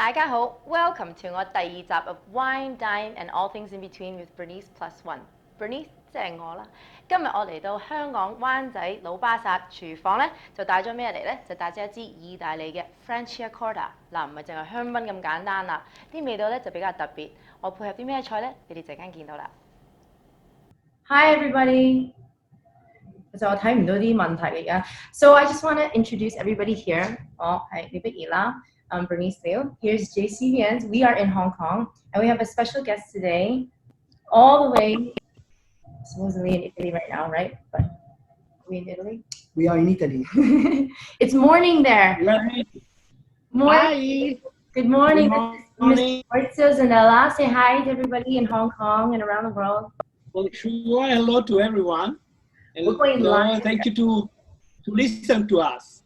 大家好 ，Welcome to 我第二集 of Wine, Dine and All Things in Between with Bernice plus one. Bernice 即係我啦。今日我嚟到香港灣仔老巴剎廚房咧，就帶咗咩嚟咧？就帶咗一支意大利嘅 Franciacorta。嗱，唔係淨係香檳咁簡單啦，啲味道咧就比較特別。我配合啲咩菜咧？你哋陣間見到啦。Hi everybody. 就我睇唔到啲問題而家。So I just want to introduce everybody here. 我係李碧儀啦。Bernice Liu. Here's JC Viens. We are in Hong Kong, and we have a special guest today, all the way, supposedly in Italy right now, right? But are we in Italy? We are in Italy. It's morning there. Morning. Hi. Good morning. Good Mr. Maurizio Zanella. Say hi to everybody in Hong Kong and around the world. Bonjour, hello to everyone. We're going live. Thank you to listen to us.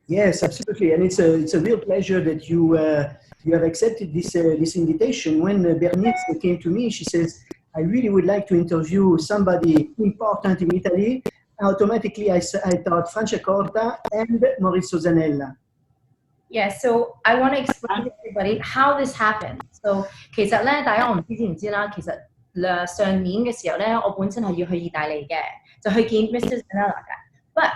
Yes, absolutely, and it's a real pleasure that you have accepted this invitation. When Bernice came to me, she says, "I really would like to interview somebody important in Italy." Automatically, I thought Franciacorta and Maurizio Zanella. Yeah, so I want to explain to everybody how this happened. So 其實咧，大家我唔知啦。其實上年嘅時候咧，我本身係要去意大利嘅，就去見 Mr. Zanella 嘅。But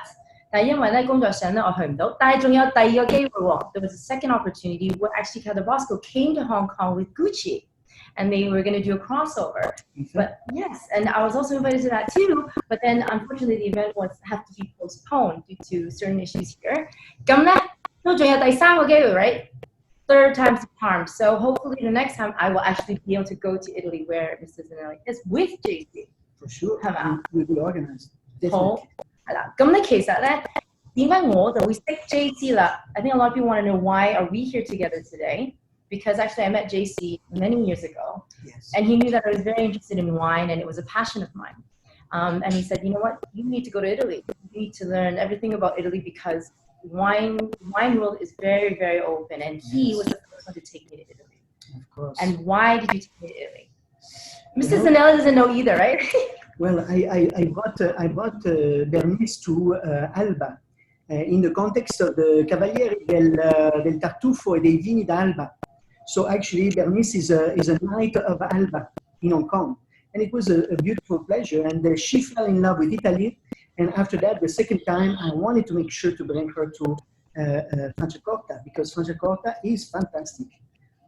但係因為咧工作上咧我去唔到，但係仲有第二個機會喎。There was a second opportunity where actually the Bosco came to Hong Kong with Gucci, and they were going to do a crossover. But yes, and I was also invited to that too. But then unfortunately the event had to be postponed due to certain issues here. 咁咧都仲有第三個機會 right? Third time's the charm. So hopefully the next time I will actually be able to go to Italy where Mr. Zanella is with JC. For sure. 係嘛？ We'll be organized. 好。係啦，咁咧其實咧，點解我就會識 JC 啦 ？I think a lot of people want to know why are we here together today? Because actually I met JC many years ago, yes. And he knew that I was very interested in wine, and it was a passion of mine. And he said, you know what? You need to go to Italy. You need to learn everything about Italy because wine world is very, very open, and he was the first one to take me to Italy. Of course. And why did you take me to Italy? Mr. Zanella doesn't know either, right? Well, I brought Bernice to Alba in the context of the Cavalieri del Tartufo e dei Vini d'Alba. So actually, Bernice is a knight of Alba in Hong Kong, and it was a beautiful pleasure. And she fell in love with Italy. And after that, the second time, I wanted to make sure to bring her to Franciacorta because Franciacorta is fantastic.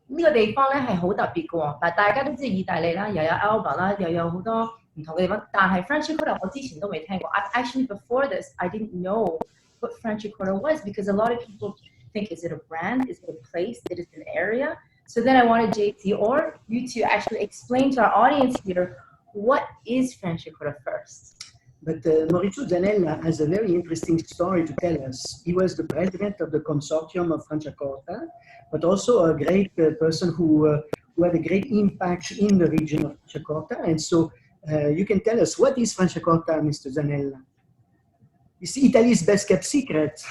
呢個地方咧係好特別嘅喎，但係大家都知意大利啦，又有 Alba 啦，又有好多唔同嘅地方。但係 Franciacorta 我之前都未聽過。Actually before this, I didn't know what Franciacorta was because a lot of people think, is it a brand? Is it a place? Is it an area? So then I wanted JC or you to actually explain to our audience here what is Franciacorta first. But Maurizio Zanella has a very interesting story to tell us. He was the president of the consortium of Franciacorta, but also a great person who had a great impact in the region of Franciacorta. And so you can tell us, what is Franciacorta, Mr. Zanella? It's Italy's best kept secret.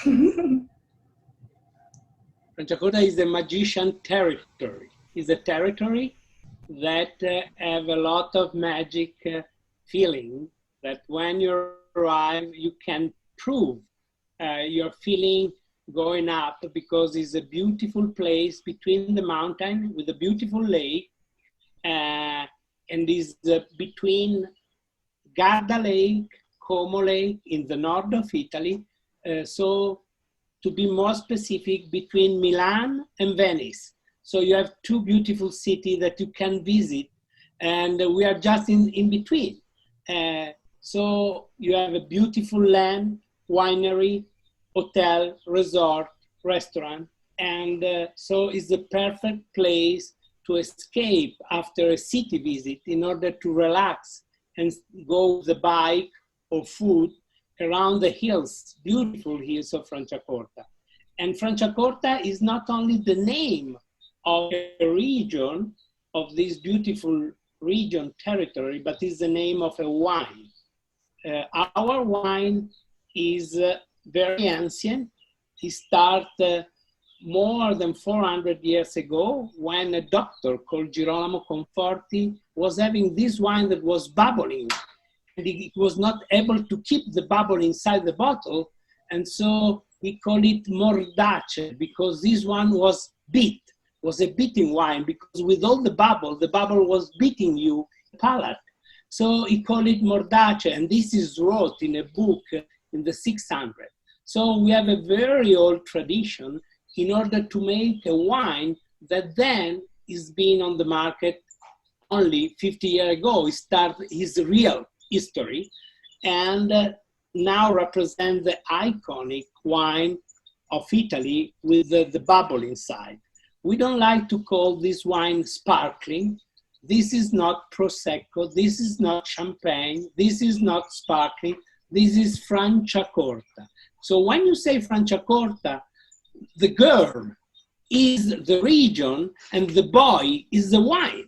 Franciacorta is a magician territory. It's a territory that have a lot of magic feeling that when you arrive, you can prove your feeling going up because it's a beautiful place between the mountain with a beautiful lake and is between Garda Lake, Como Lake in the north of Italy. So to be more specific, between Milan and Venice. So you have two beautiful cities that you can visit, and we are just in between. So you have a beautiful land, winery, hotel, resort, restaurant, and so it's the perfect place to escape after a city visit in order to relax and go with the bike or food around the hills, beautiful hills of Franciacorta. And Franciacorta is not only the name of a region, of this beautiful region territory, but is the name of a wine. Our wine is very ancient. It started more than 400 years ago when a doctor called Girolamo Conforti was having this wine that was bubbling. And it was not able to keep the bubble inside the bottle. And so we call it mordace, because this one was a beating wine, because with all the bubble was beating you palate. So he called it mordace, and this is wrote in a book in the 600. So we have a very old tradition in order to make a wine that then is being on the market only 50 years ago. It started his real history, and now represent the iconic wine of Italy with the bubble inside. We don't like to call this wine sparkling. This is not Prosecco. This is not champagne. This is not sparkling. This is Franciacorta. So when you say Franciacorta, the girl is the region and the boy is the wine.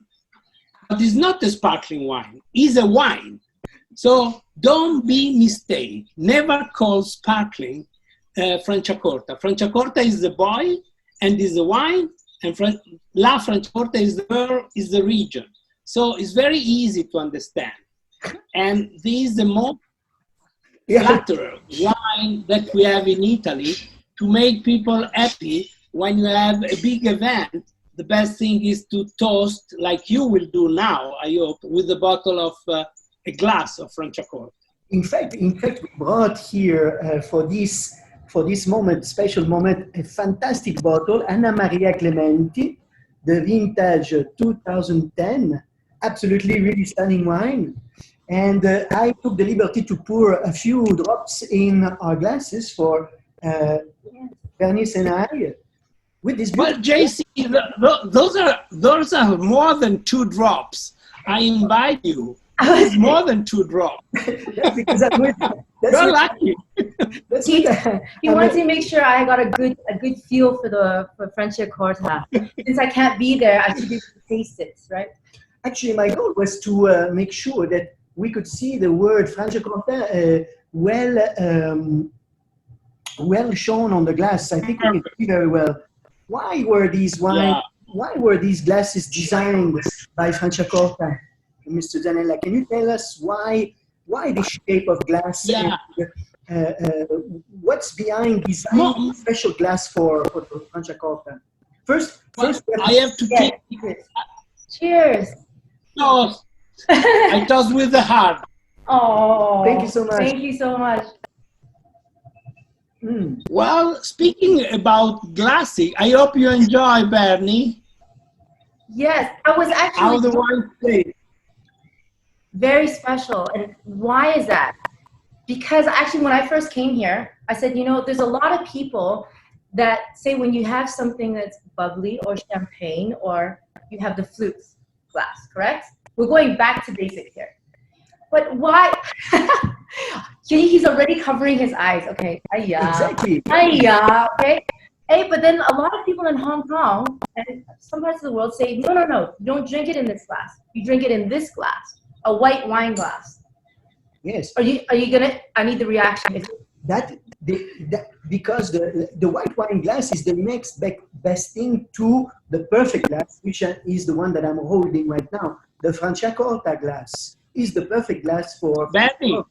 But it's not a sparkling wine. It's a wine. So don't be mistaken. Never call sparkling Franciacorta. Franciacorta is the boy and is the wine, and La Franciacorta is the girl, is the region. So it's very easy to understand. And this is the most flattering wine that we have in Italy to make people happy. When you have a big event, the best thing is to toast, like you will do now, I hope, with a bottle of a glass of Franciacorta. In fact, we brought here for this moment, special moment, a fantastic bottle, Anna Maria Clementi, the vintage 2010, absolutely really stunning wine. And I took the liberty to pour a few drops in our glasses for Bernice and I. With this well, JC, those are more than 2 drops. I invite you. It's more than 2 drops. That's because I'm with. You're lucky. He wants to make sure I got a good feel for Franciacorta. Since I can't be there, I should be able to taste it, right? Actually, my goal was to make sure that we could see the word Franciacorta well shown on the glass. I think we can see very well. Why were these glasses designed by Franciacorta, Mr. Zanella? Can you tell us why this shape of glass? Yeah. And, what's behind designing special glass for Franciacorta? First, I have to take it. Cheers. Toast. I toast with the heart. Oh, thank you so much. Thank you so much. Well, speaking about glassing, I hope you enjoy, Bernie. Yes, I was actually. How the wine tastes. Very special. And why is that? Because actually when I first came here, I said, there's a lot of people that say when you have something that's bubbly or champagne, or you have the flute glass, correct? We're going back to basics here. But why? He's already covering his eyes. Okay. Exactly. Okay. Hey, but then a lot of people in Hong Kong and some parts of the world say, no, you don't drink it in this glass. You drink it in this glass, a white wine glass. Yes. Are you gonna? I need the reaction. Because the white wine glass is the next best thing to the perfect glass, which is the one that I'm holding right now. The Franciacorta glass is the perfect glass for. Bernie,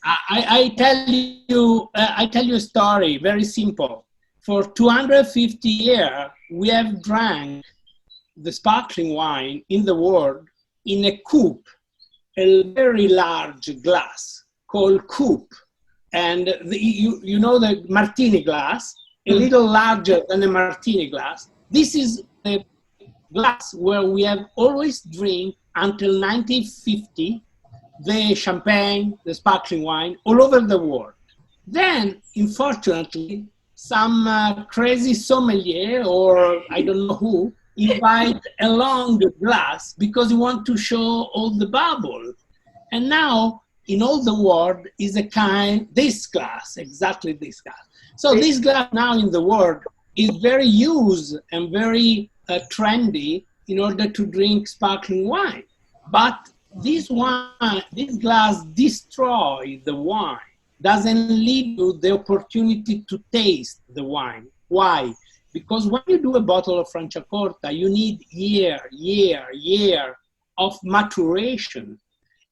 I tell you a story. Very simple. For 250 years, we have drank the sparkling wine in the world in a coupe, a very large glass called coupe. And you know the martini glass, a little larger than a martini glass. This is the glass where we have always drink until 1950, the champagne, the sparkling wine, all over the world. Then, unfortunately, some crazy sommelier, or I don't know who, invite along the glass because he want to show all the bubble. And now, in all the world is this glass, exactly this glass. So this glass now in the world is very used and very trendy in order to drink sparkling wine. But this glass destroys the wine, doesn't leave you the opportunity to taste the wine. Why? Because when you do a bottle of Franciacorta, you need year of maturation.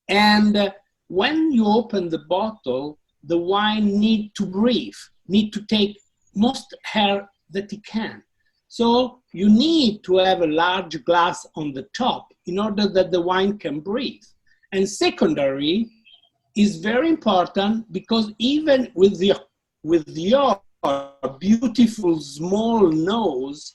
And when you open the bottle, the wine needs to breathe. need to take most air that it can. So you need to have a large glass on the top in order that the wine can breathe. And secondary is very important because even with your beautiful small nose,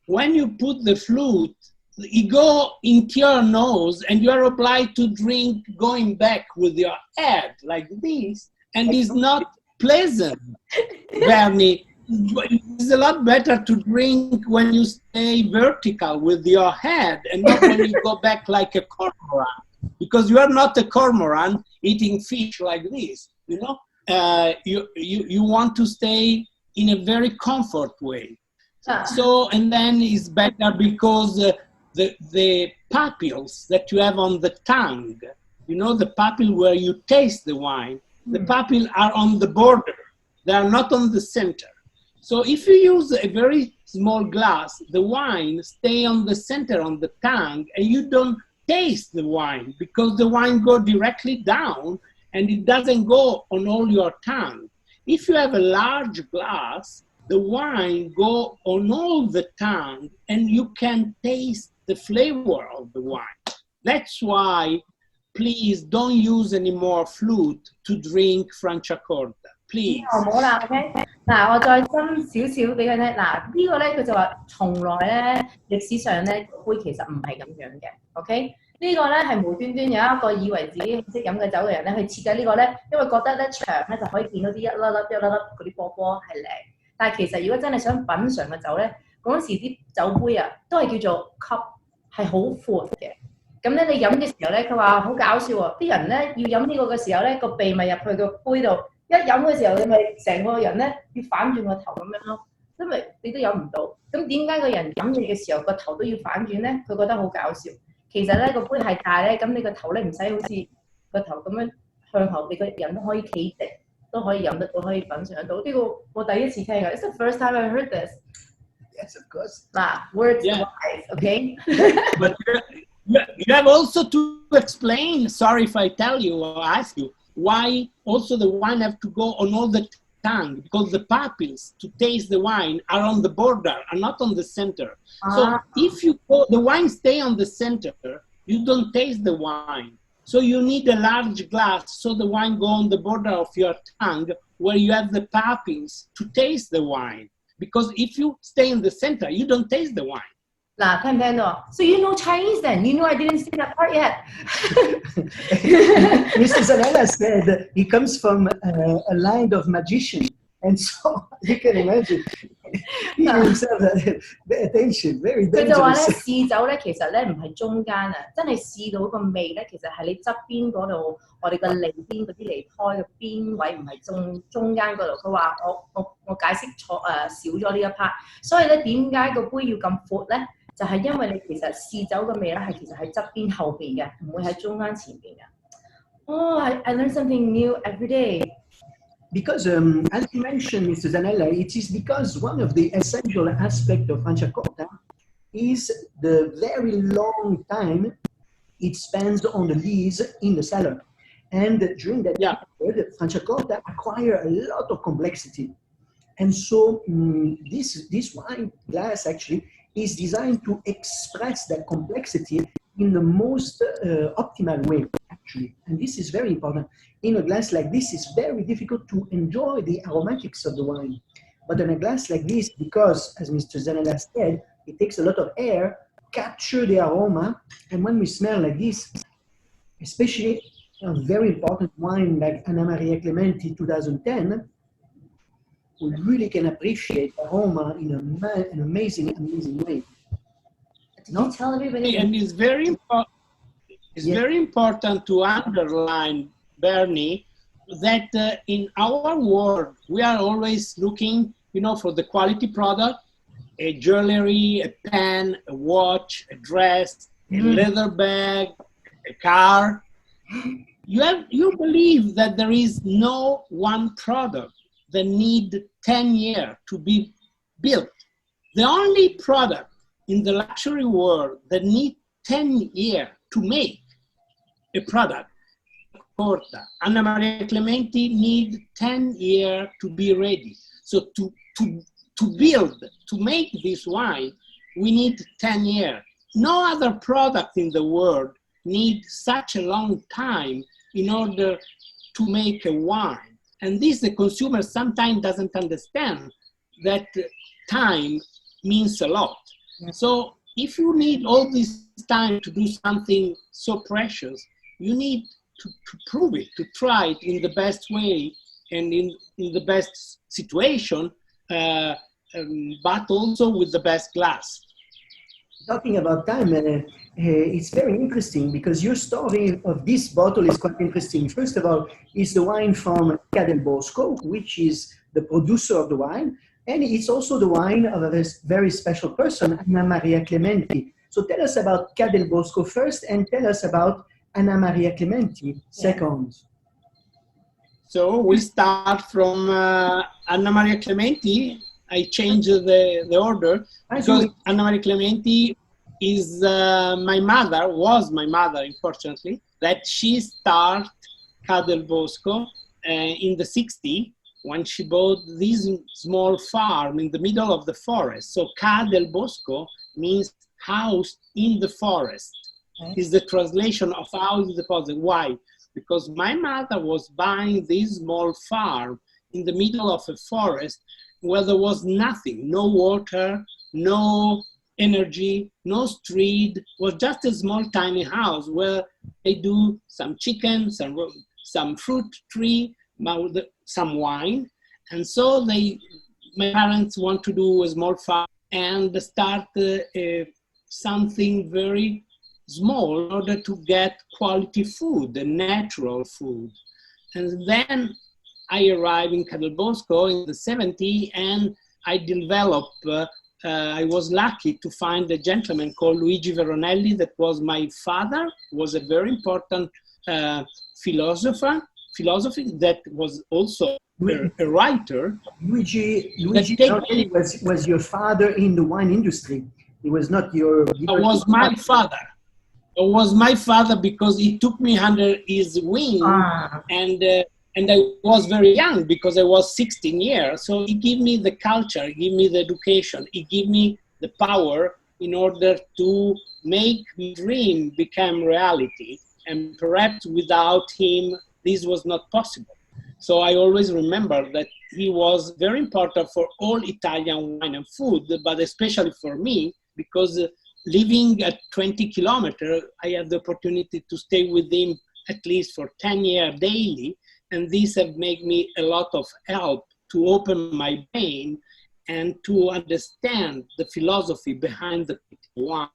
when you put the flute, you go into your nose and you are obliged to drink going back with your head like this, and it's not pleasant, Bernie. It's a lot better to drink when you stay vertical with your head and not when you go back like a cormorant, because you are not a cormorant eating fish like this, you know. You want to stay in a very comfort way. So, and then it's better because the pupils that you have on the tongue, you know, the pupil where you taste the wine, the pupils are on the border. They are not on the center. So if you use a very small glass, the wine stay on the center, on the tongue, and you don't taste the wine because the wine go directly down and it doesn't go on all your tongue. If you have a large glass, the wine go on all the tongue and you can taste the flavor of the wine. That's why, please don't use any more flute to drink Franciacorta. Please. 好啦 ，OK。嗱，我再斟少少俾佢聽。嗱，呢個咧佢就話從來咧歷史上咧杯其實唔係咁樣嘅 ，OK。呢個咧係無端端有一個以為自己識飲嘅酒嘅人咧去設計呢個咧，因為覺得咧長咧就可以見到啲一粒粒嗰啲波波係靚。但係其實如果真係想品嚐嘅酒咧，嗰陣時啲酒杯啊都係叫做 cup， 係好闊嘅。咁咧你飲嘅時候咧，佢話好搞笑喎！啲人咧要飲呢個嘅時候咧，個鼻咪入去個杯度。一飲嘅時候，你咪成個人咧要反轉個頭咁樣咯，因為你都飲唔到。咁點解個人飲嘢嘅時候個頭都要反轉咧？佢覺得好搞笑。其實咧個杯係大咧，咁你個頭咧唔使好似個頭咁樣向後，你個人都可以企直，都可以飲得到，可以品嚐得到。呢個我第一次聽㗎。It's the first time I heard this. Yes, of course. Words wise, okay? But you have also to explain. Sorry if I tell you or ask you. Why also the wine have to go on all the tongue, because the pupils to taste the wine are on the border, are not on the center. So if you the wine stay on the center, you don't taste the wine. So you need a large glass so the wine go on the border of your tongue where you have the pupils to taste the wine. Because if you stay in the center, you don't taste the wine. 嗱，聽唔聽到 ？So you know Chinese then? You know I didn't say that part yet. Mr. Zanella said he comes from a line of magician, and so you can imagine he himself pay attention, very 佢就話咧 dangerous. 試酒咧，其實咧唔係中間啊，真係試到個味咧，其實係你側邊嗰度，我哋個脷邊嗰啲離開嘅邊位，唔係中間嗰度。佢話我解釋錯少咗呢一 part， 所以咧點解個杯要咁闊咧？就係因為你其實試酒嘅味咧係其實喺側邊後邊嘅，唔會喺中間前邊嘅。Oh, I learn something new every day. Because, as you mentioned, Mr. Zanella, it is because one of the essential aspects of Franciacorta is the very long time it spends on the lees in the cellar. And during that period, Franciacorta acquire a lot of complexity. And so this wine glass actually is designed to express that complexity in the most optimal way, actually. And this is very important. In a glass like this, it's very difficult to enjoy the aromatics of the wine. But in a glass like this, because, as Mr. Zanella said, it takes a lot of air, capture the aroma, and when we smell like this, especially a very important wine like Anna Maria Clementi 2010, we really can appreciate aroma in an amazing way. Did you tell everybody? And it's very important. It's very important to underline, Bernie, that in our world we are always looking, for the quality product, a jewelry, a pen, a watch, a dress, a leather bag, a car. You believe that there is no one product that need 10 years to be built. The only product in the luxury world that need 10 years to make a product, Porta, Anna Maria Clementi need 10 years to be ready. So to make this wine, we need 10 years. No other product in the world needs such a long time in order to make a wine. And this the consumer sometimes doesn't understand, that time means a lot. So if you need all this time to do something so precious, you need to prove it, to try it in the best way and in the best situation, but also with the best glass. Talking about time, it's very interesting because your story of this bottle is quite interesting. First of all, it's the wine from Ca'del Bosco, which is the producer of the wine. And it's also the wine of a very special person, Anna Maria Clementi. So tell us about Ca'del Bosco first, and tell us about Anna Maria Clementi second. So we start from Anna Maria Clementi. I changed the order because Anna Maria Clementi is my mother, was my mother, unfortunately, that she started Ca'del Bosco in the 60s when she bought this small farm in the middle of the forest. So Ca'del Bosco means house in the forest. Is the translation of house in the forest. Why? Because my mother was buying this small farm in the middle of a forest where there was nothing, no water, no energy, no street, was just a small tiny house where they do some chicken, some fruit tree, some wine. And so my parents want to do a small farm and start something very small in order to get quality food, the natural food. And then I arrived in Ca'del Bosco in the 70s, and I developed, I was lucky to find a gentleman called Luigi Veronelli that was my father, was a very important philosophy that was also a writer. Luigi Veronelli was your father in the wine industry. He was not your... It was my father. It was my father because he took me under his wing, and I was very young because I was 16 years. So he gave me the culture, he gave me the education, he gave me the power in order to make my dream become reality. And perhaps without him, this was not possible. So I always remember that he was very important for all Italian wine and food, but especially for me, because living at 20 kilometers, I had the opportunity to stay with him at least for 10 years daily. And this have made me a lot of help to open my brain and to understand the philosophy behind the wine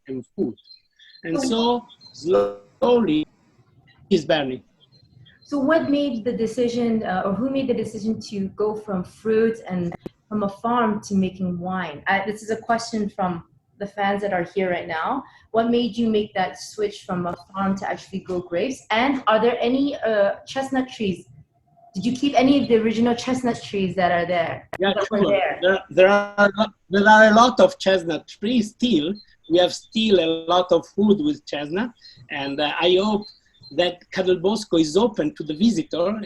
and food. And so slowly is Bernice. So what made the decision, or who made the decision to go from fruit and from a farm to making wine? This is a question from the fans that are here right now. What made you make that switch from a farm to actually grow grapes? And are there any chestnut trees? Did you keep any of the original chestnut trees that are there? Yeah, sure. There are a lot of chestnut trees still. We have still a lot of food with chestnut, and I hope that Ca'del Bosco is open to the visitor.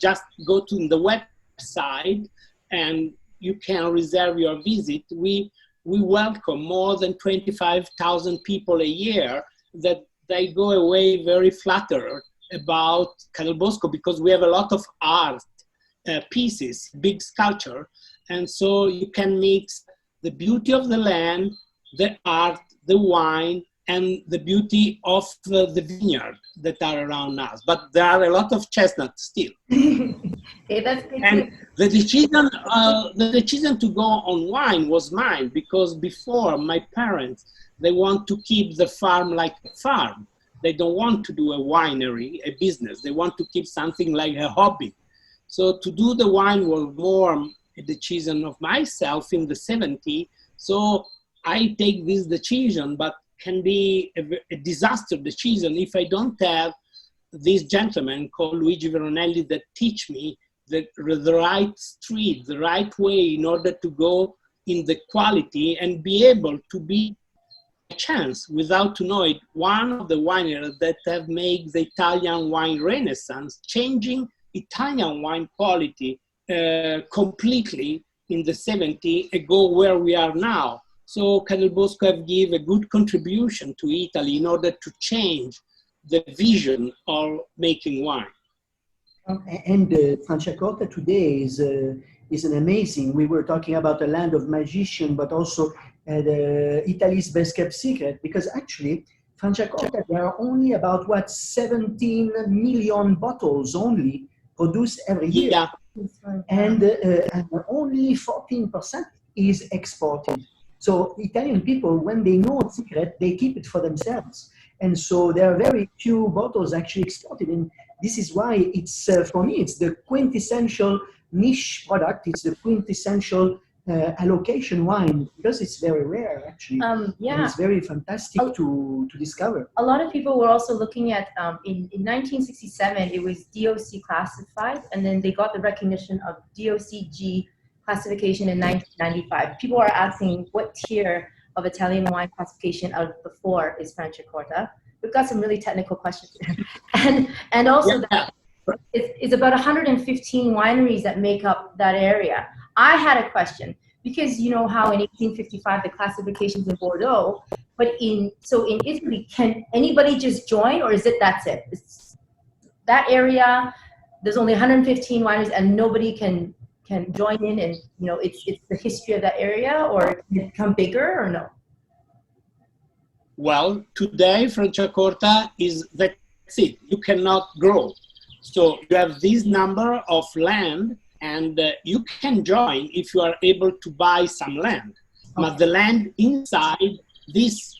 Just go to the website and you can reserve your visit. We welcome more than 25,000 people a year that they go away very flattered about Ca'del Bosco because we have a lot of art pieces, big sculpture. And so you can mix the beauty of the land, the art, the wine, and the beauty of the vineyard that are around us. But there are a lot of chestnuts still. Okay, that's good. And the decision to go on wine was mine because before my parents, they want to keep the farm like a farm. They don't want to do a winery, a business. They want to keep something like a hobby. So to do the wine was more a decision of myself in the 70s. So I take this decision, but can be a disaster decision if I don't have this gentleman called Luigi Veronelli that teach me the right street, the right way in order to go in the quality and be able to be a chance without to know it, one of the wineries that have made the Italian wine renaissance, changing Italian wine quality completely in the 70s ago where we are now. So Ca'del Bosco have given a good contribution to Italy in order to change the vision of making wine. And Franciacorta today is an amazing. We were talking about a land of magician, but also Italy's best kept secret, because actually Franciacorta, there are only about 17 million bottles only produced every year, Yeah. and only 14% is exported. So Italian people, when they know a secret, they keep it for themselves. And so there are very few bottles actually exported. And this is why it's, for me, it's the quintessential niche product. It's the quintessential allocation wine, because it's very rare, actually. Yeah. And it's very fantastic to discover. A lot of people were also looking at, in 1967, it was DOC classified, and then they got the recognition of DOCG classification in 1995. People are asking what tier of Italian wine classification out of the 4 is Franciacorta. We've got some really technical questions there. And also that it's about 115 wineries that make up that area. I had a question, because you know how in 1855 the classification's in Bordeaux, but in Italy, can anybody just join, or is that's it? It's that area, there's only 115 wineries and nobody can join in, and you know it's the history of that area, or can it become bigger or no? Well, today Franciacorta that's it. You cannot grow. So you have this number of land, and you can join if you are able to buy some land. Okay. But the land inside this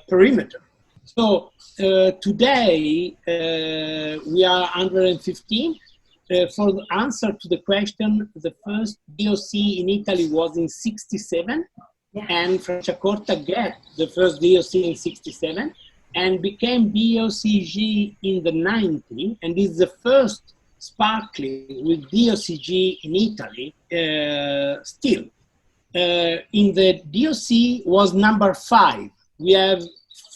perimeter. So today we are 115. For the answer to the question, the first DOC in Italy was in 67, and Franciacorta get the first DOC in 67, and became DOCG in the 90s, and is the first sparkling with DOCG in Italy still. In the DOC was number 5. We have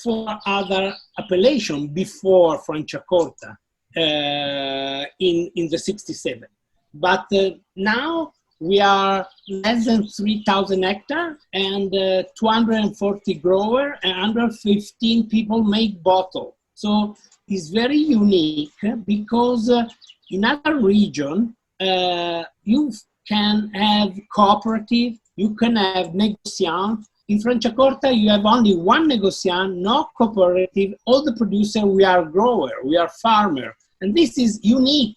4 other appellations before Franciacorta. In the 67, but now we are less than 3,000 hectares and 240 growers and 115 people make bottle. So it's very unique, because in other region you can have cooperative, you can have negociant. In Franciacorta, you have only one negociant, no cooperative. All the producers, we are grower, we are farmer. And this is unique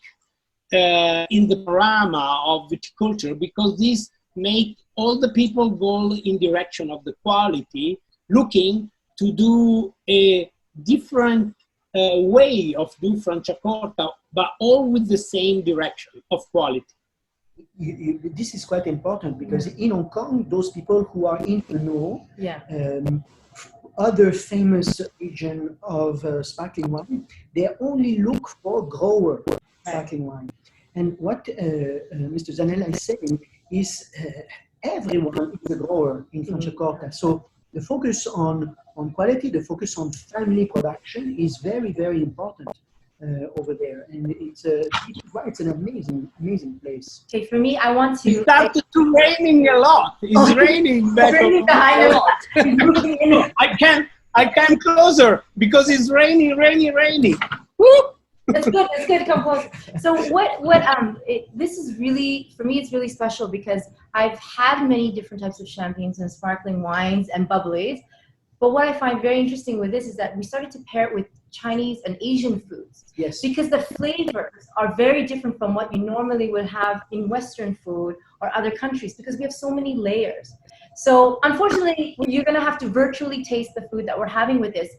in the panorama of viticulture, because this makes all the people go in direction of the quality, looking to do a different way of do Franciacorta, but all with the same direction of quality. This is quite important, because in Hong Kong, those people who are in the know, other famous region of sparkling wine, they only look for grower sparkling wine. And what Mr. Zanella is saying is everyone is a grower in Franciacorta. So the focus on quality, the focus on family production is very, very important over there. And it's an amazing place. Okay, for me, I want to... It started to raining a lot. It's raining back a lot. I can't closer because it's raining. Woo! That's good, come close. So this is really, for me, it's really special, because I've had many different types of champagnes and sparkling wines and bubblies. But what I find very interesting with this is that we started to pair it with Chinese and Asian foods. Yes. Because the flavors are very different from what you normally would have in Western food or other countries, because we have so many layers. So unfortunately, you're going to have to virtually taste the food that we're having with this.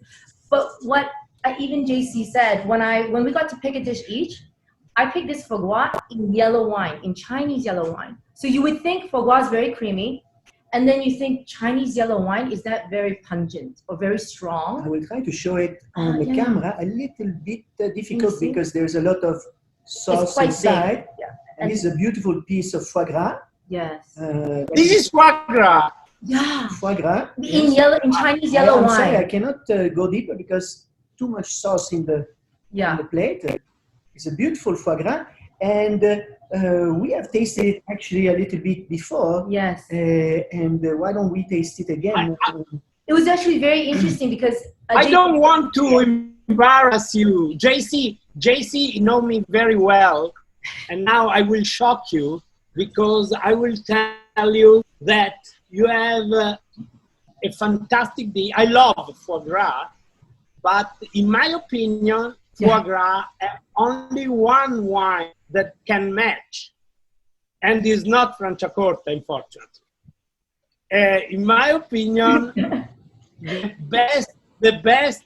But what even JC said, when we got to pick a dish each, I picked this foie gras in yellow wine, in Chinese yellow wine. So you would think foie gras is very creamy, and then you think Chinese yellow wine, is that very pungent or very strong? I will try to show it on the camera. A little bit difficult, because there's a lot of sauce inside. And this is a beautiful piece of foie gras. Yes. This is foie gras. Yeah. Foie gras. In Chinese yellow wine. I'm sorry, I cannot go deeper because too much sauce in the plate. It's a beautiful foie gras. And we have tasted it actually a little bit before. Yes. And why don't we taste it again? It was actually very interesting because I don't want to embarrass you. JC know me very well, and now I will shock you because I will tell you that you have a fantastic I love foie gras, but in my opinion, foie gras have only one wine that can match, and is not Franciacorta, unfortunately. In my opinion, the best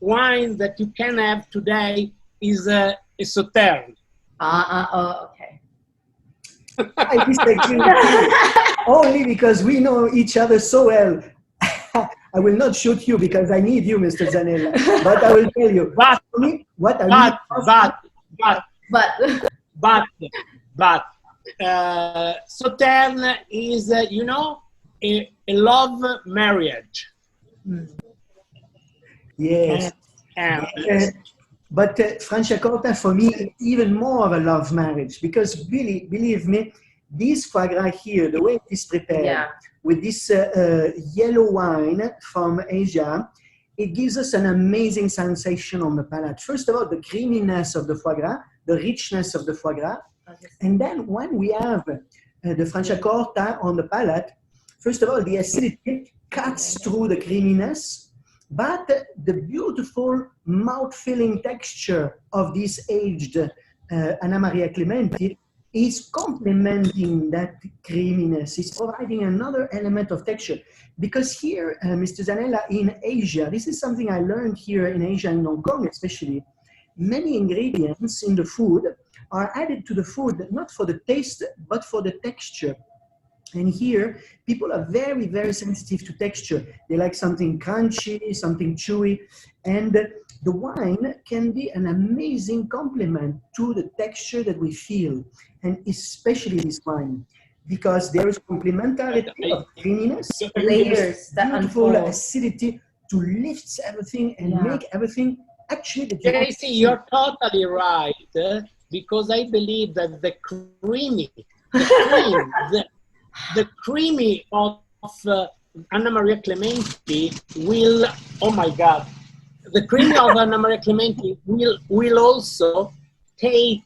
wine that you can have today is a Sauterne. Okay. I disagree with you. Only because we know each other so well. I will not shoot you because I need you, Mr. Zanella. But I will tell you. But Sauterne is, you know, a love marriage. Yes. But Franciacorta for me is even more of a love marriage because really, believe me, this foie gras here, the way it is prepared with this yellow wine from Asia, it gives us an amazing sensation on the palate. First of all, the creaminess of the foie gras, the richness of the foie gras. And then when we have the Franciacorta on the palate, first of all, the acidity cuts through the creaminess, but the beautiful mouth-filling texture of this aged Anna Maria Clementi is complementing that creaminess. It's providing another element of texture. Because here, Mr. Zanella, in Asia, this is something I learned here in Asia, in Hong Kong especially, many ingredients in the food are added to the food, not for the taste, but for the texture. And here, people are very, very sensitive to texture. They like something crunchy, something chewy. And the wine can be an amazing complement to the texture that we feel, and especially this wine, because there is complementarity of creaminess, layers, that beautiful acidity to lift everything and make everything actually the JC, you're totally right, because I believe that the creamy of Anna Maria Clementi will, oh my God, the creamy of Anna Maria Clementi will also take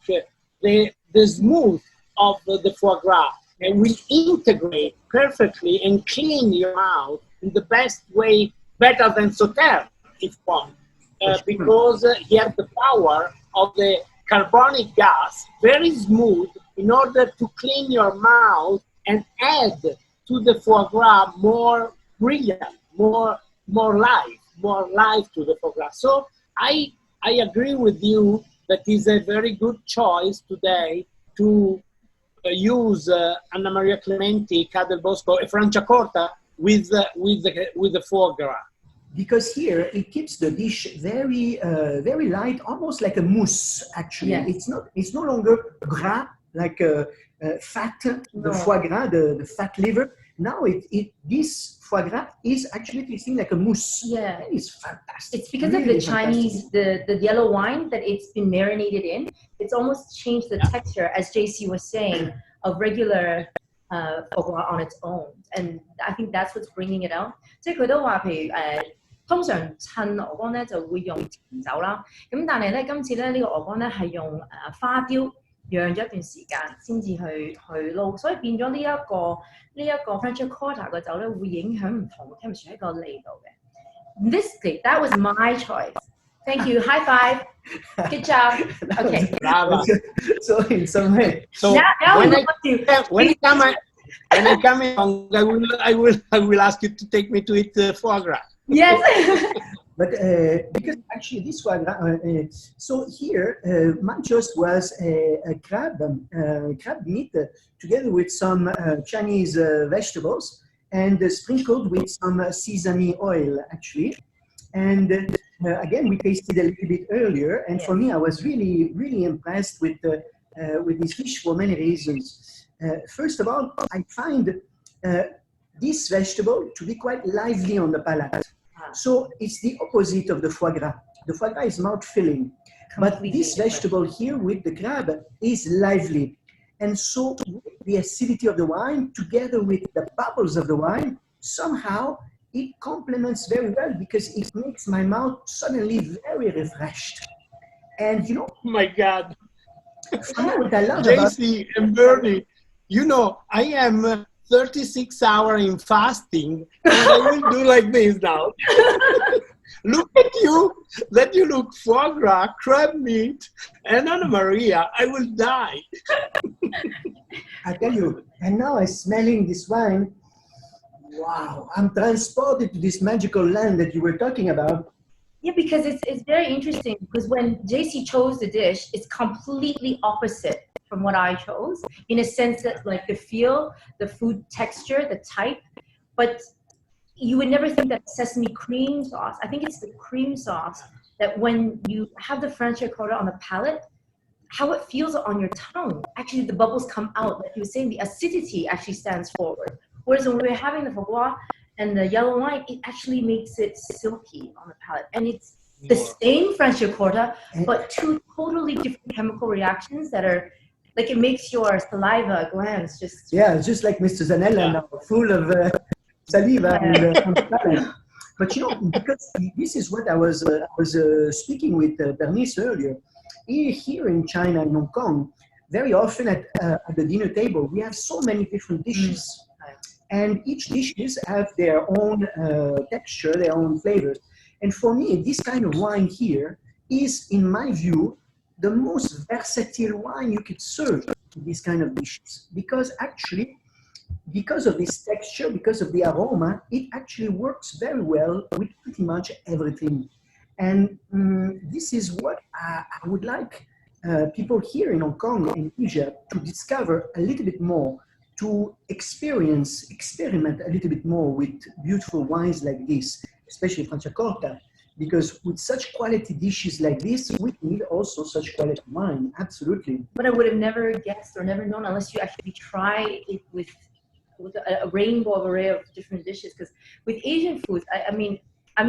the smooth of the foie gras and will integrate perfectly and clean your mouth in the best way, better than Sauterne, if one, because he has the power of the carbonic gas, very smooth, in order to clean your mouth and add to the foie gras more brilliant, more life to the foie gras. So I agree with you that it's a very good choice today to use Anna Maria Clementi, Ca'del Bosco, and Franciacorta with the foie gras. Because here it keeps the dish very very light, almost like a mousse. Actually, Yes. It's no longer gras like fat, the foie gras, the fat liver. Now this foie gras is actually tasting like a mousse. Yeah, it's fantastic. it's because really of the Chinese, the yellow wine that it's been marinated in. It's almost changed the texture, as JC was saying, of regular foie gras on its own, and I think that's what's bringing it out. 即係佢都話，譬如通常襯鵝肝咧就會用甜酒啦，咁但係咧今次咧呢個鵝肝咧係用花雕釀咗一段時間先至去撈，所以變咗呢一個 Franciacorta 嘅酒咧會影響唔同 chemistry 喺個脷度嘅。That was my choice. Thank you. High five. Good job. Okay. Brava. So in some way. So now when I come in, I will ask you to take me to eat foie gras. Yes. But because actually this foie gras, so here my choice was a crab meat together with some Chinese vegetables and sprinkled with some sesame oil actually. And again, we tasted a little bit earlier, and for me, I was really, really impressed with this fish for many reasons. First of all, I find this vegetable to be quite lively on the palate. So it's the opposite of the foie gras. The foie gras is mouth-filling. But this vegetable here with the crab is lively. And so the acidity of the wine together with the bubbles of the wine, somehow it complements very well because it makes my mouth suddenly very refreshed. And you know, Oh my God. what I love JC and Bernie, you know, I am 36 hours in fasting, and I will do like this now. Look at you, that you look foie gras, crab meat, and Anna Maria, I will die. I tell you, and now I'm smelling this wine. Wow, I'm transported to this magical land that you were talking about. Yeah, because it's very interesting because when JC chose the dish, it's completely opposite from what I chose in a sense that like the feel, the food texture, the type, but you would never think that sesame cream sauce. I think it's the cream sauce that when you have the Franciacorta on the palate, how it feels on your tongue. Actually, the bubbles come out. Like you were saying, the acidity actually stands forward. Whereas when we were having the foie gras and the yellow wine, it actually makes it silky on the palate. And it's the same Franciacorta, but two totally different chemical reactions that are, like it makes your saliva glands just... Yeah, just like Mr. Zanella now, full of saliva and palate. But you know, because this is what I was speaking with Bernice earlier. Here in China, in Hong Kong, very often at the dinner table, we have so many different dishes. And each dishes have their own texture, their own flavors. And for me, this kind of wine here is, in my view, the most versatile wine you could serve in this kind of dishes. Because actually, because of this texture, because of the aroma, it actually works very well with pretty much everything. And this is what I would like people here in Hong Kong and Asia to discover a little bit more, to experiment a little bit more with beautiful wines like this, especially Franciacorta, because with such quality dishes like this, we need also such quality wine, absolutely. But I would have never guessed or never known unless you actually try it with a rainbow of array of different dishes. Because with Asian foods, I mean,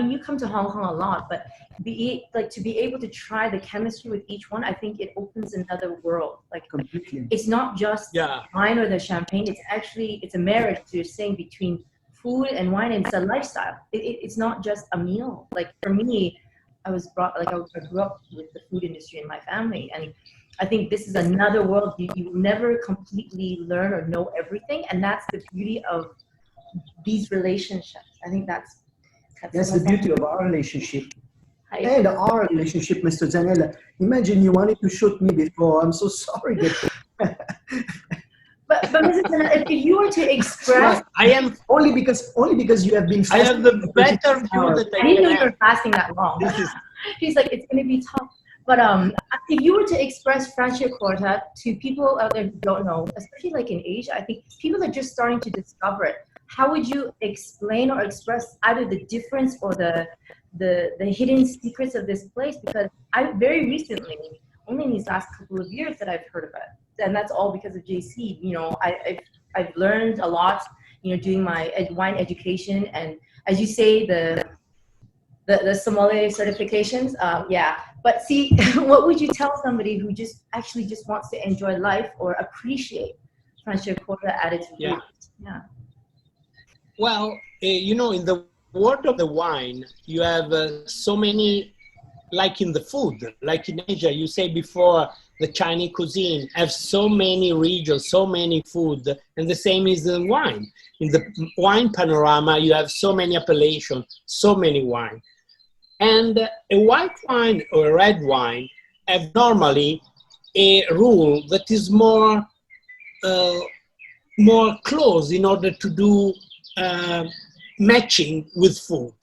you come to Hong Kong a lot, but to be able to try the chemistry with each one, I think it opens another world. Like completely. It's not just wine or the champagne. It's a marriage, so you're saying, between food and wine, and it's a lifestyle. It's not just a meal. Like for me, I grew up with the food industry in my family, and I think this is another world. You never completely learn or know everything, and that's the beauty of these relationships. I think that's the beauty of our relationship. And our relationship, Mr. Zanella. Imagine you wanted to shoot me before. I'm so sorry. But Mrs. Zanella, if you were to express... I am... Only because you have been fasting. I have the better view that I didn't know you were fasting that long. He's like, it's going to be tough. But if you were to express Franciacorta to people out there who don't know, especially like in Asia, I think people are just starting to discover it. How would you explain or express either the difference or the hidden secrets of this place? Because I very recently, only in these last couple of years, that I've heard of it, and that's all because of JC. You know, I've learned a lot. You know, doing my wine education, and as you say, the sommelier certifications. But see, what would you tell somebody who just wants to enjoy life or appreciate Franciacorta at its root? Well, you know, in the world of the wine, you have so many, like in the food, like in Asia, you say before, the Chinese cuisine have so many regions, so many food, and the same is in wine. In the wine panorama, you have so many appellations, so many wine. And a white wine or a red wine have normally a rule that is more close in order to do matching with food.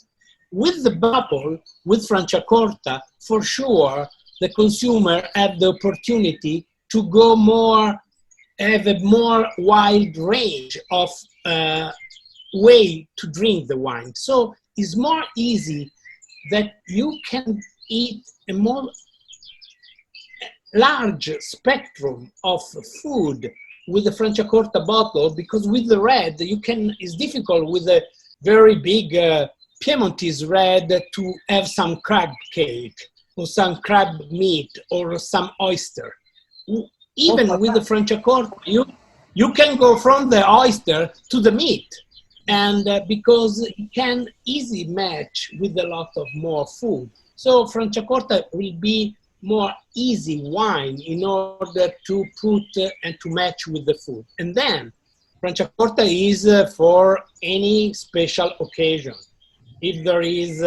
With the bubble, with Franciacorta, for sure, the consumer have the opportunity to go have a more wide range of way to drink the wine. So it's more easy that you can eat a more large spectrum of food with the Franciacorta bottle, because with the red, it's difficult with a very big Piemontese red to have some crab cake. or some crab meat or some oyster. Even with the Franciacorta, you can go from the oyster to the meat, and because it can easily match with a lot of more food. So Franciacorta will be more easy wine in order to put and to match with the food. And then Franciacorta is for any special occasion. If there is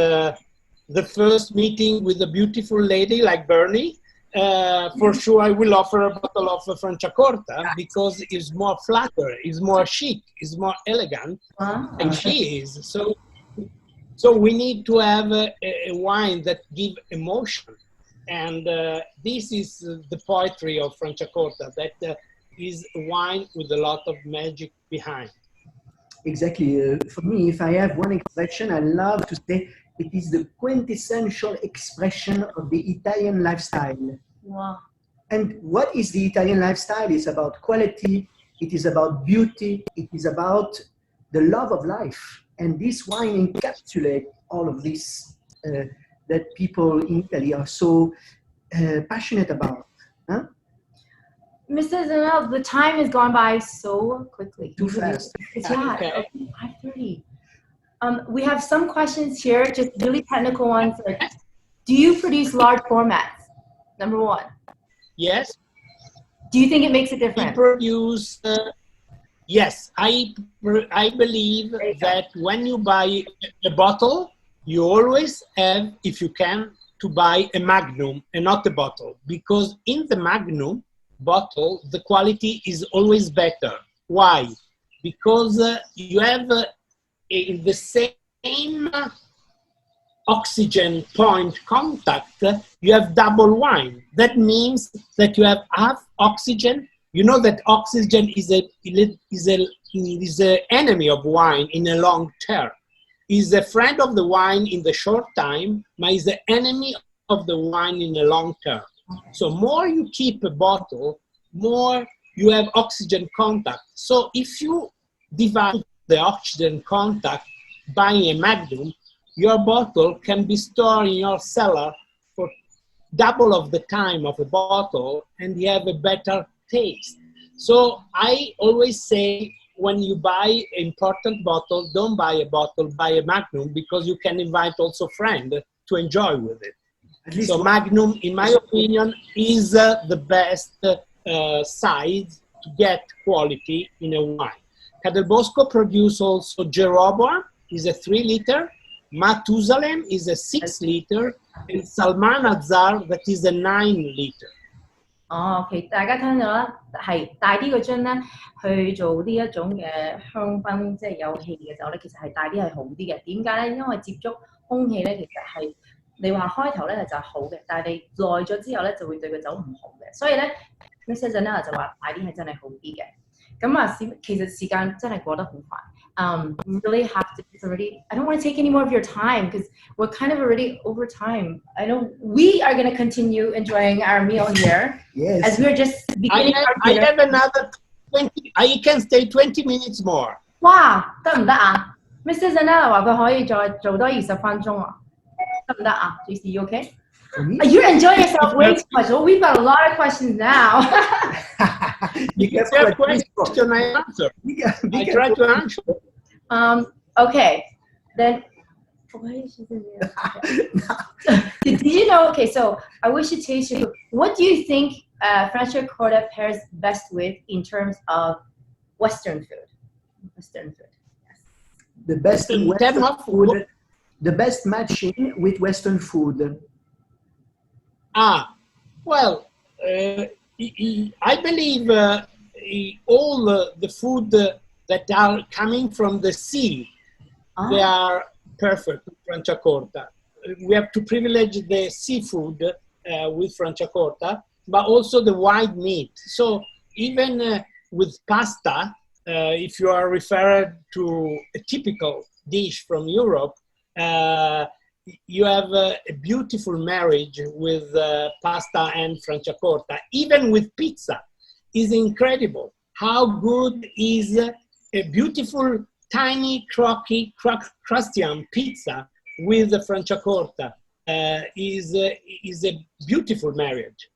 the first meeting with a beautiful lady like Bernie, for sure I will offer a bottle of Franciacorta because it's more flatter, it's more chic, it's more elegant, and she is. So we need to have a wine that gives emotion. And this is the poetry of Franciacorta, that is a wine with a lot of magic behind. Exactly. For me, if I have one expression, I love to say it is the quintessential expression of the Italian lifestyle. Wow. And what is the Italian lifestyle? It's about quality, it is about beauty, it is about the love of life. And this wine encapsulates all of this that people in Italy are so passionate about. Huh? Mrs. Zanella, the time has gone by so quickly. Too fast. It's not. Okay, 5:30. We have some questions here, just really technical ones. Like, do you produce large formats? Number one. Yes. Do you think it makes a difference? We produce, yes, I believe that when you buy a bottle, you always have, if you can, to buy a magnum and not a bottle, because in the magnum bottle, the quality is always better. Why? Because you have in the same oxygen point contact, you have double wine. That means that you have half oxygen. You know that oxygen is an enemy of wine in a long term. Is a friend of the wine in the short time, but is the enemy of the wine in the long term. So more you keep a bottle, more you have oxygen contact. So if you divide the oxygen contact buying a magnum, your bottle can be stored in your cellar for double of the time of a bottle, and you have a better taste. So I always say, when you buy an important bottle, don't buy a bottle, buy a magnum, because you can invite also friends to enjoy with it. So magnum, in my opinion, is the best size to get quality in a wine. Ca'del Bosco produce also Jeroboam, is a 3 liter, Matusalem is a 6 liter, and Salman Azar, that is a 9 liter. 哦 ，OK， 大家聽到啦，係大啲個樽咧，去做呢一種嘅香檳，即係有氣嘅酒咧，其實係大啲係好啲嘅。點解咧？因為接觸空氣咧，其實係你話開頭咧就係好嘅，但係你耐咗之後咧就會對個酒唔好嘅。所以咧 ，Mr. Zanella 就話大啲係真係好啲嘅。咁啊，其實時間真係過得好快。We really have to. It's already. I don't want to take any more of your time because we're kind of already over time. I know we are going to continue enjoying our meal here. Yes. As we're just beginning I have another 20. I can stay 20 minutes more. 哇，得唔得啊 ？Mr. Zanella 話佢可以再做多20分鐘啊，得唔得啊 ？JC, you okay? You're enjoying yourself way too much. Well, we've got a lot of questions now. You have question, I answer. I try to answer. Okay, then. Did you know? Okay, so I wish to taste you. What do you think Franciacorta pairs best with in terms of Western food? Western food. Yes. The best in Western food. The best matching with Western food. Well, I believe all the food that are coming from the sea, they are perfect with Franciacorta. We have to privilege the seafood with Franciacorta, but also the white meat. So even with pasta, if you are referred to a typical dish from Europe, you have a beautiful marriage with pasta and Franciacorta. Even with pizza, is incredible. How good is a beautiful, tiny, crusty pizza with the Franciacorta? is a beautiful marriage.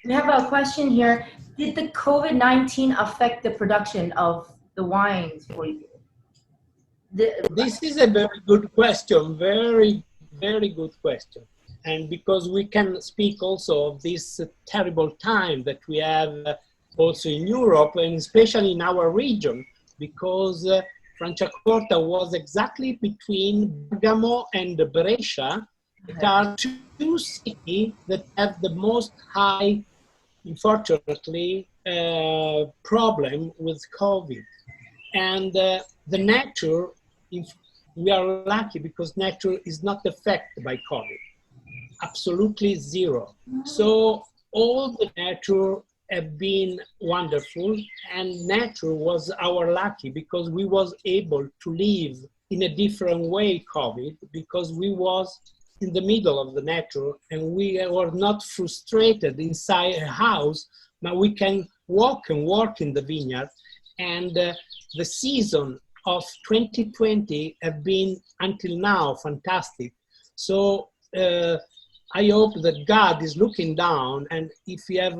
We have a question here. Did the COVID-19 affect the production of the wines for you? This is a very good question, very, very good question. And because we can speak also of this terrible time that we have also in Europe, and especially in our region, because Franciacorta was exactly between Bergamo and Brescia. There are two cities that have the most high, unfortunately, problem with COVID. And the nature, we are lucky because nature is not affected by COVID. Absolutely zero. So all the nature have been wonderful, and nature was our lucky because we was able to live in a different way COVID, because we was in the middle of the nature and we were not frustrated inside a house, but we can walk and work in the vineyard. And the season of 2020 have been until now fantastic. So I hope that God is looking down, and if we have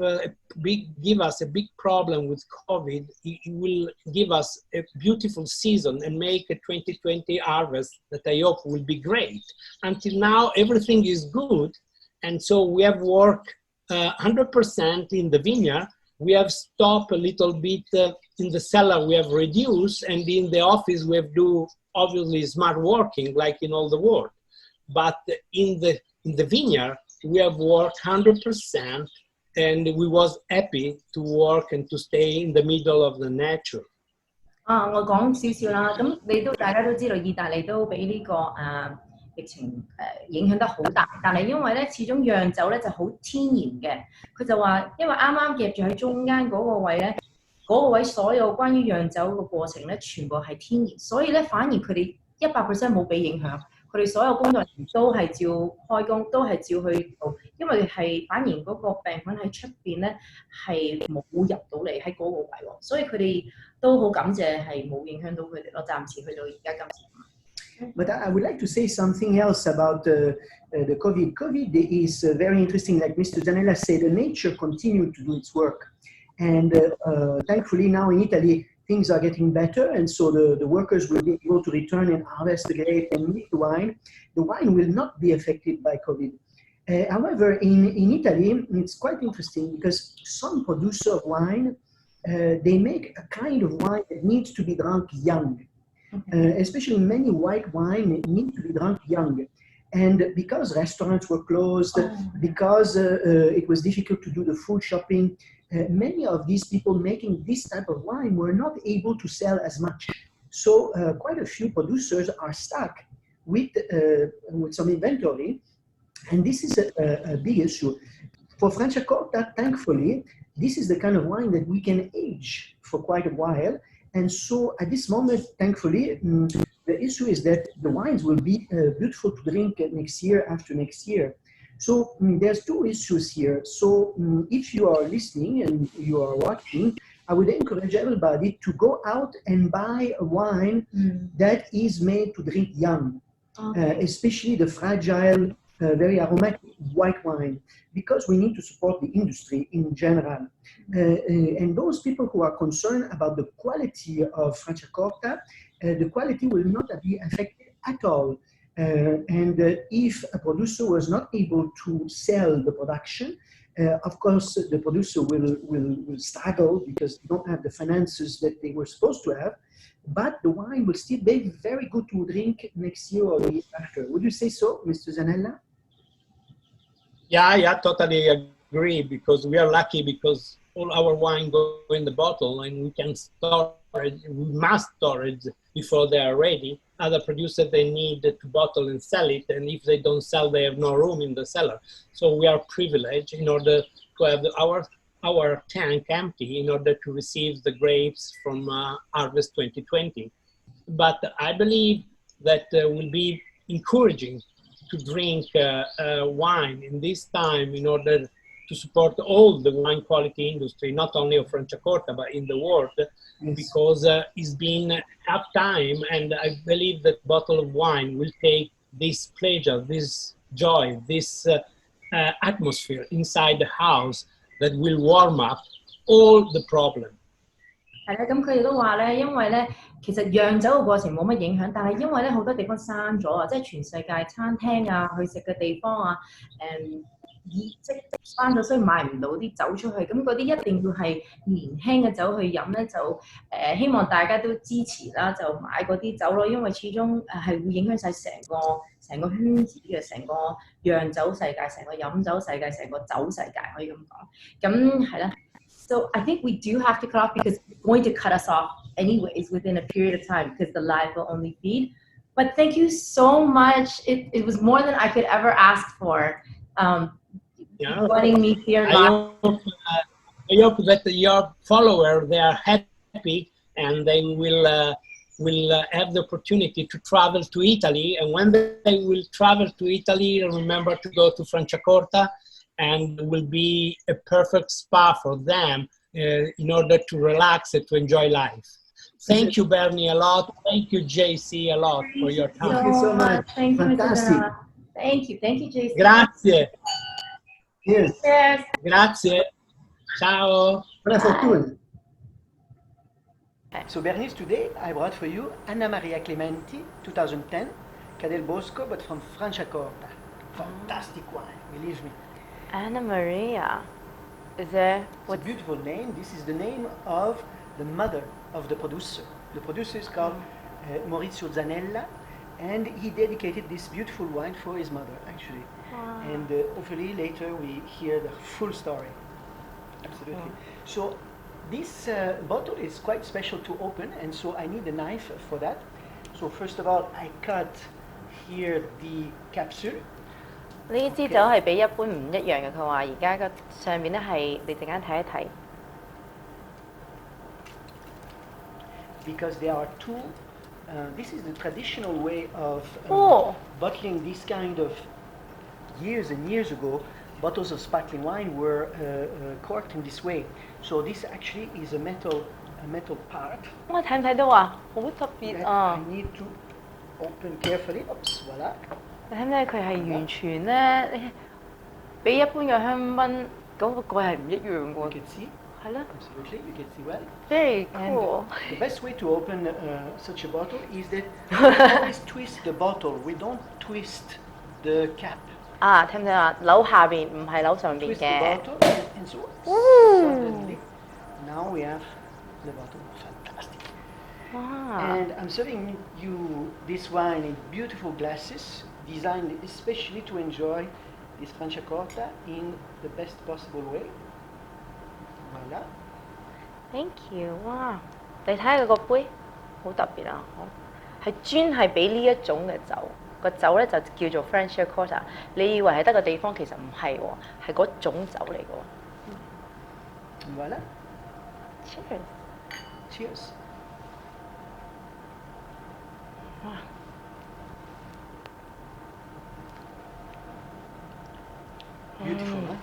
give us a big problem with COVID, He will give us a beautiful season and make a 2020 harvest that I hope will be great. Until now, everything is good, and so we have worked 100% in the vineyard. We have stopped a little bit in the cellar. We have reduced, and in the office we have do obviously smart working like in all the world. But in the vineyard, we have worked 100%, and we was happy to work and to stay in the middle of the nature. 我講少少啦，咁大家都知道，意大利都俾呢個疫情影響得好大，但係因為咧始終釀酒咧就好天然嘅，佢就話因為啱啱夾住喺中間嗰個位咧，嗰個位所有關於釀酒嘅過程咧全部係天然，所以咧反而佢哋100% 冇俾影響。佢哋所有工作人員都係照開工，都係照去做，因為係反而嗰個病菌喺出邊咧係冇入到嚟喺嗰個位喎，所以佢哋都好感謝係冇影響到佢哋咯。暫時去到而家今時。But I would like to say something else about the COVID. COVID is very interesting. Like Mr. Zanella said, nature continued to do its work. And thankfully now in Italy, things are getting better. And so the workers will be able to return and harvest the grape and make the wine. The wine will not be affected by COVID. However, in Italy, it's quite interesting because some producer of wine, they make a kind of wine that needs to be drunk young. Especially many white wine need to be drunk young. And because restaurants were closed, because it was difficult to do the food shopping, many of these people making this type of wine were not able to sell as much. So quite a few producers are stuck with some inventory, and this is a big issue. For Franciacorta, thankfully, this is the kind of wine that we can age for quite a while. And so at this moment, thankfully, the issue is that the wines will be beautiful to drink next year after next year. So there's two issues here. So if you are listening and you are watching, I would encourage everybody to go out and buy a wine that is made to drink young, especially the fragile, very aromatic white wine, because we need to support the industry in general. And those people who are concerned about the quality of Franciacorta, the quality will not be affected at all. And if a producer was not able to sell the production, of course, the producer will struggle because they don't have the finances that they were supposed to have, but the wine will still be very good to drink next year or the year after. Would you say so, Mr. Zanella? Yeah, totally agree, because we are lucky because all our wine go in the bottle and we can store it, we must store it before they are ready. Other producers, they need to bottle and sell it, and if they don't sell, they have no room in the cellar. So we are privileged in order to have our tank empty in order to receive the grapes from Harvest 2020. But I believe that will be encouraging to drink wine in this time in order to support all the wine quality industry, not only of Franciacorta, but in the world, because it's been half time, and I believe that bottle of wine will take this pleasure, this joy, this atmosphere inside the house that will warm up all the problem. 係啦，咁佢哋都話咧，因為咧其實釀酒嘅過程冇乜影響，但係因為咧好多地方閂咗啊，即係全世界餐廳啊、去食嘅地方啊，即閂咗，所以買唔到啲酒出去。咁嗰啲一定要係年輕嘅酒去飲咧，就希望大家都支持啦，就買嗰啲酒咯，因為始終係會影響晒成個圈子嘅，成個釀酒世界、成個飲酒世界、成個酒世界可以咁講。咁係啦。So I think we do have to cut off because it's going to cut us off anyways within a period of time because the live will only feed. But thank you so much. It was more than I could ever ask for. Joining me here live. I hope that your followers, they are happy and they will have the opportunity to travel to Italy. And when they will travel to Italy, remember to go to Franciacorta. And will be a perfect spa for them in order to relax and to enjoy life. Thank you, Bernie, a lot. Thank you, JC, a lot for your time. Thank you so much. Thank you, Fantastic. Thank you, JC. Grazie. Yes. Cheers. Grazie. Ciao. Buona fortuna. So Bernice, today I brought for you Anna Maria Clementi, 2010, Ca'del Bosco, but from Franciacorta. Fantastic wine, believe me. Anna Maria. Is there It's a beautiful name. This is the name of the mother of the producer. The producer is called Maurizio Zanella, and he dedicated this beautiful wine for his mother, actually. Wow. And hopefully later we hear the full story. Absolutely. So this bottle is quite special to open, and so I need a knife for that. So first of all, I cut here the capsule. 呢支酒係比一般唔一樣嘅，佢話而家個上面咧係你陣間睇一睇。Because there are two, this is the traditional way of bottling this kind of, years and years ago, bottles of sparkling wine were corked in this way. So this actually is a metal part. 我睇唔睇到啊？好特別啊！ I need to open carefully. Oops, voilà. 你睇唔睇佢係完全咧，比一般嘅香檳嗰個蓋係唔一樣喎。You can see. 係咯。Absolutely, you can see well. Very cool. And the best way to open such a bottle is that we always twist the bottle. We don't twist the cap. 啊，聽唔聽啊？樓下邊唔係樓上邊 Twist the 嘅。 bottle and so suddenly, now we have the bottle. Fantastic. Wow. And I'm serving you this wine in beautiful glasses, designed especially to enjoy this Franciacorta in the best possible way. Voilà. Thank you， 哇！你睇下佢個杯，好特別啊！係專係俾呢一種嘅酒，個酒咧就叫做 Franciacorta。你以為係得個地方，其實唔係喎，係嗰種酒嚟嘅喎。Voilà. Cheers！ Cheers. 哇！ Beautiful, huh?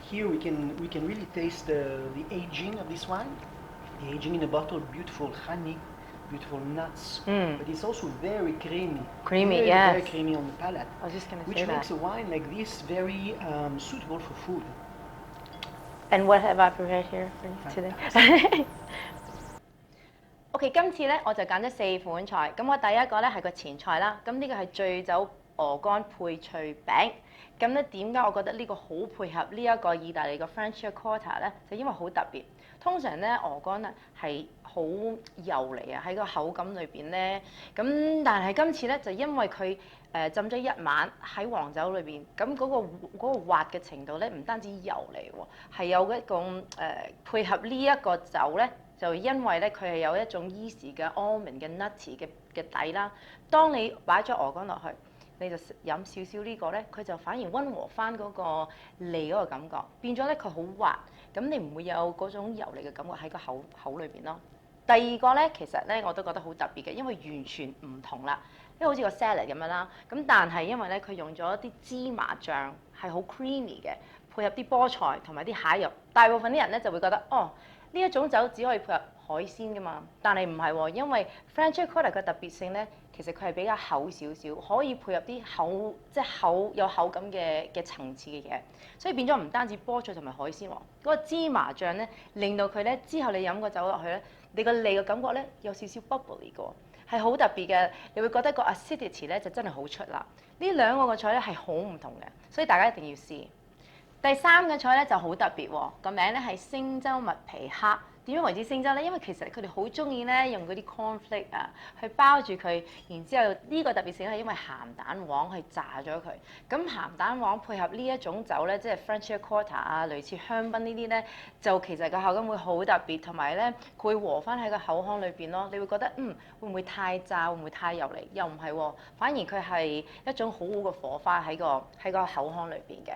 Here we can really taste the aging of this wine. The aging in the bottle, beautiful honey, beautiful nuts, but it's also very creamy. Creamy, very, yes. Very creamy on the palate. I was just going to Which say makes that. a wine like this very suitable for food. And what have I prepared here for you today? OK， 今次咧我就揀咗4款菜，咁我第一個咧係個前菜啦，咁呢個係醉酒鵝肝配脆餅。咁咧點解我覺得呢個好配合呢一個意大利嘅 Franciacorta 咧？就因為好特別。通常咧鵝肝咧係好油膩啊，喺個口感裏邊咧。咁但係今次咧就因為佢浸咗一晚喺黃酒裏邊，咁嗰個滑嘅程度咧唔單止油膩喎，係有一個配合呢一個酒咧。就因為咧佢係有一種伊士嘅 almond 嘅 nutty 嘅底啦，當你擺咗鵝肝落去，你就飲少少呢個咧，佢就反而溫和翻嗰個脷嗰個感覺，變咗咧佢好滑，咁你唔會有嗰種油膩嘅感覺喺個口裏邊咯。第二個咧其實咧我都覺得好特別嘅，因為完全唔同啦，因為好似個 salad 咁樣啦，咁但係因為咧佢用咗啲芝麻醬係好 creamy 嘅，配合啲菠菜同埋啲蟹肉，大部分啲人咧就會覺得呢一種酒只可以配合海鮮㗎嘛，但係唔係喎，因為 Francia Corta 嘅特別性咧，其實佢係比較厚少少，可以配合啲厚即係厚有口感嘅層次嘅嘢，所以變咗唔單止菠菜同埋海鮮喎，嗰個芝麻醬咧令到佢咧之後你飲個酒落去咧，你個脷嘅感覺咧有少少 bubbly 嘅，係好特別嘅，你會覺得個 acidity 咧就真係好出啦。呢兩個嘅菜咧係好唔同嘅，所以大家一定要試。第三個菜咧就好特別喎，個名咧係星洲麥皮蝦。點樣為之星洲咧？因為其實佢哋好中意咧用嗰啲 cornflake 啊去包住佢，然之後呢個特別性係因為鹹蛋黃去炸咗佢。咁鹹蛋黃配合呢一種酒咧，即係 Francia Corta 啊，類似香檳呢啲咧，就其實個口感會好特別，同埋咧佢會和翻喺個口腔裏邊咯。你會覺得會唔會太炸？會唔會太油膩？又唔係喎，反而佢係一種好好嘅火花喺個口腔裏邊嘅。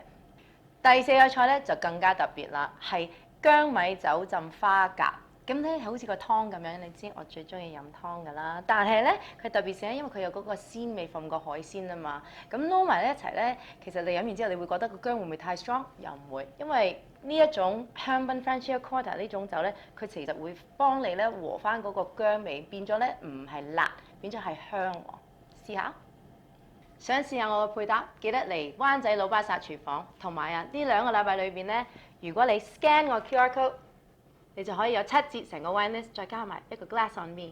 第四個菜咧就更加特別啦，係薑米酒浸花甲，咁咧好似個湯咁樣，你知我最中意飲湯㗎啦。但係咧佢特別性咧，因為佢有嗰個鮮味from個海鮮啊嘛，咁撈埋一齊咧，其實你飲完之後，你會覺得個薑會唔會太 strong？又唔會，因為呢一種香檳 Francia Corta 呢種酒咧，佢其實會幫你咧和翻嗰個薑味，變咗咧唔係辣，變咗係香喎。試下。想試下我嘅配搭，記得嚟灣仔老巴剎廚房，同埋呢兩個禮拜裏邊咧，如果你 scan 個 QR code，你就可以有7折成個 wine list，再加埋一個 glass on me。